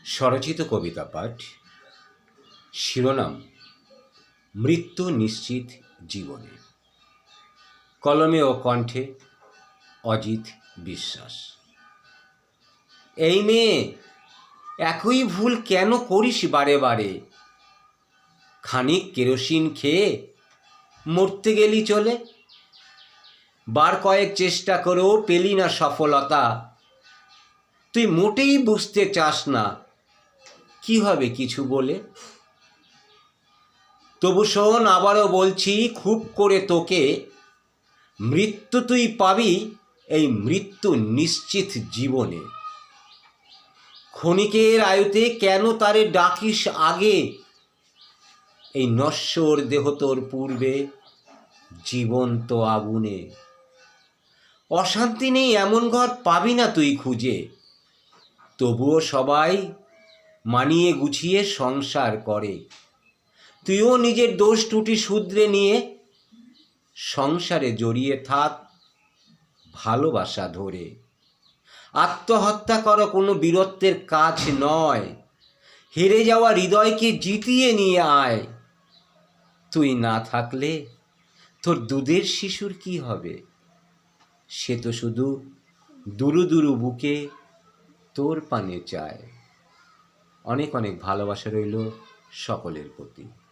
স্বরচিত কবিতা পাঠ, শিরোনাম মৃত্যু নিশ্চিত জীবনে। কলমে ও কণ্ঠে অজিত বিশ্বাস। এই মেয়ে, একই ভুল কেন করিস বারে বারে? খানিক কেরোসিন খেয়ে মরতে গেলি চলে। বার কয়েক চেষ্টা করেও পেলি না সফলতা। তুই মোটেই বুঝতে চাস না কি হবে কিছু বলে। তবু শোন, আবারও বলছি খুব করে তোকে, মৃত্যু তুই পাবি, এই মৃত্যু নিশ্চিত জীবনে। ক্ষণিকের আয়ুতে কেন তারে ডাকিস আগে? এই নশ্বর দেহ তোর পূর্বে জীবন্ত আগুনে। অশান্তি নেই এমন ঘর পাবি না তুই খুঁজে। তবুও সবাই মানিয়ে গুছিয়ে সংসার করে। তুইও নিজের দোষ ত্রুটি শুধরে নিয়ে সংসারে জড়িয়ে থাক ভালোবাসা ধরে। আত্মহত্যা করা কোনো বীরত্বের কাজ নয়। হেরে যাওয়া হৃদয়কে জিতিয়ে নিয়ে আয়। তুই না থাকলে তোর দুধের শিশুর কি হবে? সে তো শুধু দুরু দুরু বুকে তোর পানে চায়। অনেক অনেক ভালোবাসা রইল সকলের প্রতি।